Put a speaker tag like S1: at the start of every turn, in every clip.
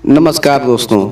S1: नमस्कार दोस्तों,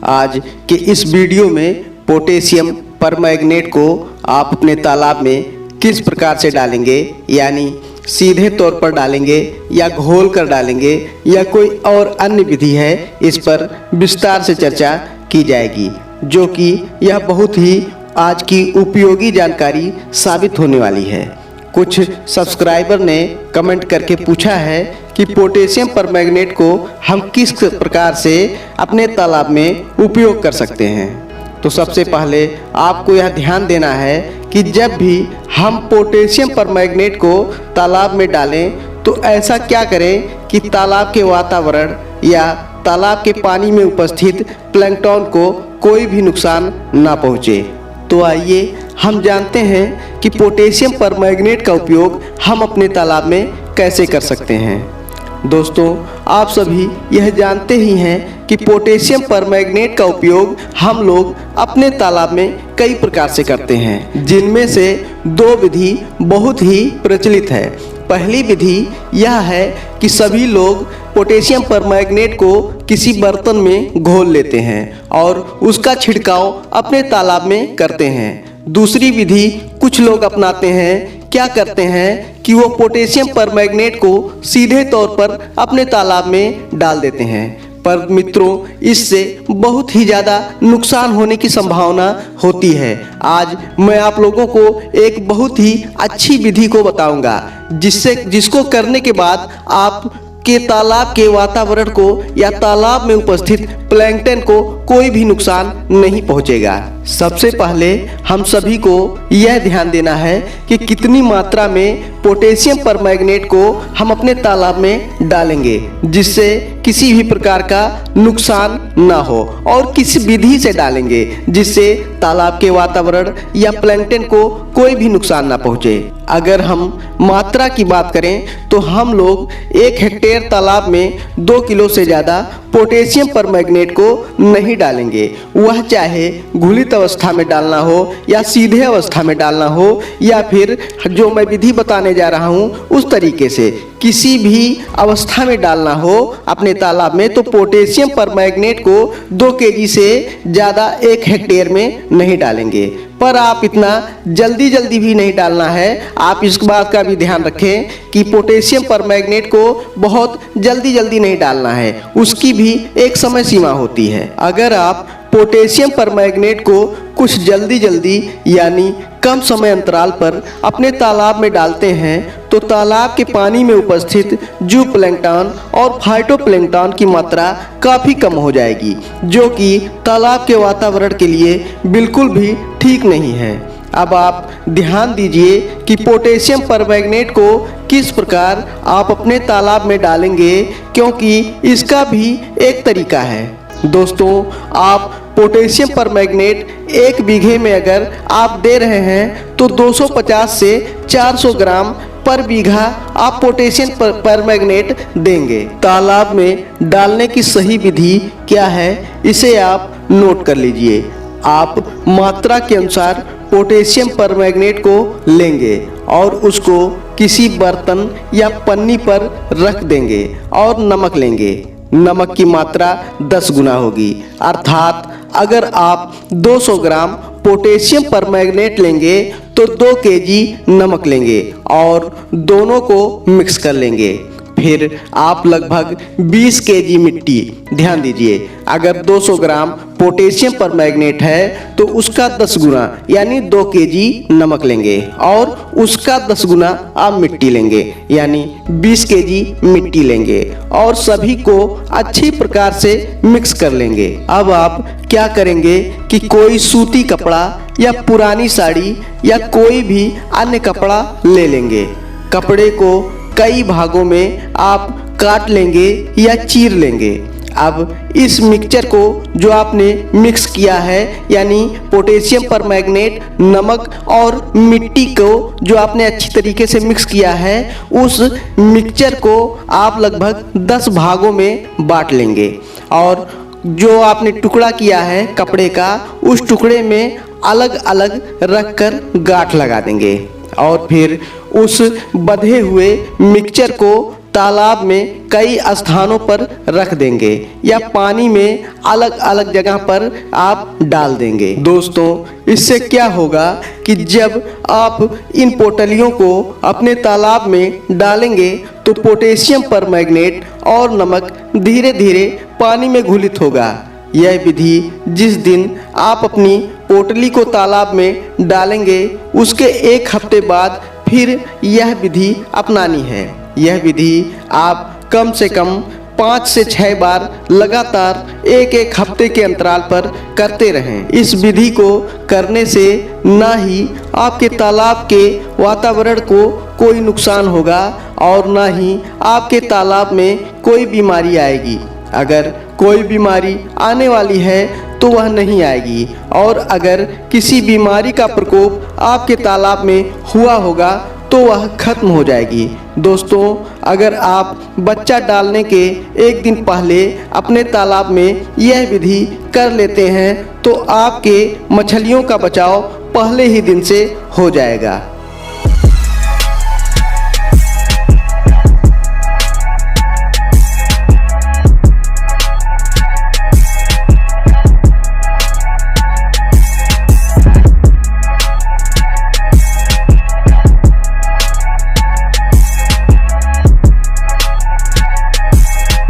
S1: आज के इस वीडियो में पोटेशियम परमैंगनेट को आप अपने तालाब में किस प्रकार से डालेंगे, यानी सीधे तौर पर डालेंगे या घोल कर डालेंगे या कोई और अन्य विधि है, इस पर विस्तार से चर्चा की जाएगी, जो कि यह बहुत ही आज की उपयोगी जानकारी साबित होने वाली है। कुछ सब्सक्राइबर ने कमेंट करके पूछा है कि पोटेशियम परमैंगनेट को हम किस प्रकार से अपने तालाब में उपयोग कर सकते हैं। तो सबसे पहले आपको यह ध्यान देना है कि जब भी हम पोटेशियम परमैंगनेट को तालाब में डालें तो ऐसा क्या करें कि तालाब के वातावरण या तालाब के पानी में उपस्थित प्लैंकटन को कोई भी नुकसान ना पहुँचे। तो आइए हम जानते हैं कि पोटेशियम परमैंगनेट का उपयोग हम अपने तालाब में कैसे कर सकते हैं। दोस्तों, आप सभी यह जानते ही हैं कि पोटेशियम परमैंगनेट का उपयोग हम लोग अपने तालाब में कई प्रकार से करते हैं, जिनमें से दो विधि बहुत ही प्रचलित है। पहली विधि यह है कि सभी लोग पोटेशियम परमैंगनेट को किसी बर्तन में घोल लेते हैं और उसका छिड़काव अपने तालाब में करते हैं। दूसरी विधि कुछ लोग अपनाते हैं, क्या करते हैं कि वो पोटेशियम परमैंगनेट को सीधे तौर पर अपने तालाब में डाल देते हैं। पर मित्रों, इससे बहुत ही ज़्यादा नुकसान होने की संभावना होती है। आज मैं आप लोगों को एक बहुत ही अच्छी विधि को बताऊंगा, जिसको करने के बाद आप के तालाब के वातावरण को या तालाब में उपस्थित प्लैंकटन को कोई भी नुकसान नहीं पहुंचेगा। सबसे पहले हम सभी को यह ध्यान देना है कि कितनी मात्रा में पोटेशियम परमैंगनेट को हम अपने तालाब में डालेंगे, जिससे किसी भी प्रकार का नुकसान ना हो, और किस विधि से डालेंगे जिससे तालाब के वातावरण या प्लैंकटन को कोई भी नुकसान ना पहुंचे। अगर हम मात्रा की बात करें तो हम लोग 1 हेक्टेयर तालाब में 2 किलो से ज़्यादा पोटेशियम परमैंगनेट को नहीं डालेंगे। वह चाहे घुलित अवस्था में डालना हो या सीधे अवस्था में डालना हो, या फिर जो मैं विधि बताने जा रहा हूँ उस तरीके से किसी भी अवस्था में डालना हो अपने तालाब में, तो पोटेशियम परमैंगनेट को 2 केजी से ज़्यादा 1 हेक्टेयर में नहीं डालेंगे। पर आप इतना जल्दी भी नहीं डालना है। आप इस बात का भी ध्यान रखें कि पोटेशियम परमैंगनेट को बहुत जल्दी नहीं डालना है, उसकी भी एक समय सीमा होती है। अगर आप पोटेशियम परमैंगनेट को कुछ जल्दी यानी कम समय अंतराल पर अपने तालाब में डालते हैं तो तालाब के पानी में उपस्थित जू प्लैंकटन और फाइटोप्लैंकटन की मात्रा काफ़ी कम हो जाएगी, जो कि तालाब के वातावरण के लिए बिल्कुल भी ठीक नहीं है। अब आप ध्यान दीजिए कि पोटेशियम परमैंगनेट को किस प्रकार आप अपने तालाब में डालेंगे, क्योंकि इसका भी एक तरीका है। दोस्तों, आप पोटेशियम परमैंगनेट 1 बीघे में अगर आप दे रहे हैं तो 250 से 400 ग्राम पर बीघा आप पोटेशियम परमैंगनेट देंगे। तालाब में डालने की सही विधि क्या है, इसे आप नोट कर लीजिए। आप मात्रा के अनुसार पोटेशियम परमैंगनेट को लेंगे और उसको किसी बर्तन या पन्नी पर रख देंगे और नमक लेंगे। नमक की मात्रा 10 गुना होगी, अर्थात अगर आप 200 ग्राम पोटेशियम परमैंगनेट लेंगे तो 2 केजी नमक लेंगे और दोनों को मिक्स कर लेंगे। फिर आप लगभग 20 केजी मिट्टी, ध्यान दीजिए, अगर 200 ग्राम पोटेशियम परमैंगनेट है तो उसका 10 गुना यानी 2 केजी नमक लेंगे और उसका 10 गुना आप मिट्टी लेंगे, यानी 20 केजी मिट्टी लेंगे और सभी को अच्छी प्रकार से मिक्स कर लेंगे। अब आप क्या करेंगे कि कोई सूती कपड़ा या पुरानी साड़ी या कोई भी अन्य कपड़ा ले लेंगे। कपड़े को कई भागों में आप काट लेंगे या चीर लेंगे। अब इस मिक्सचर को जो आपने मिक्स किया है, यानी पोटेशियम परमैंगनेट, नमक और मिट्टी को जो आपने अच्छी तरीके से मिक्स किया है, उस मिक्सचर को आप लगभग 10 भागों में बांट लेंगे और जो आपने टुकड़ा किया है कपड़े का, उस टुकड़े में अलग अलग रखकर गांठ लगा देंगे और फिर उस बंधे हुए मिक्सचर को तालाब में कई स्थानों पर रख देंगे या पानी में अलग अलग जगह पर आप डाल देंगे। दोस्तों, इससे क्या होगा कि जब आप इन पोटलियों को अपने तालाब में डालेंगे तो पोटेशियम परमैंगनेट और नमक धीरे धीरे पानी में घुलित होगा। यह विधि जिस दिन आप अपनी पोटली को तालाब में डालेंगे उसके 1 हफ्ते बाद फिर यह विधि अपनानी है। यह विधि आप कम से कम 5 से 6 बार लगातार 1-1 हफ्ते के अंतराल पर करते रहें। इस विधि को करने से ना ही आपके तालाब के वातावरण को कोई नुकसान होगा और ना ही आपके तालाब में कोई बीमारी आएगी। अगर कोई बीमारी आने वाली है तो वह नहीं आएगी, और अगर किसी बीमारी का प्रकोप आपके तालाब में हुआ होगा तो वह खत्म हो जाएगी। दोस्तों, अगर आप बच्चा डालने के 1 दिन पहले अपने तालाब में यह विधि कर लेते हैं तो आपके मछलियों का बचाव पहले ही दिन से हो जाएगा।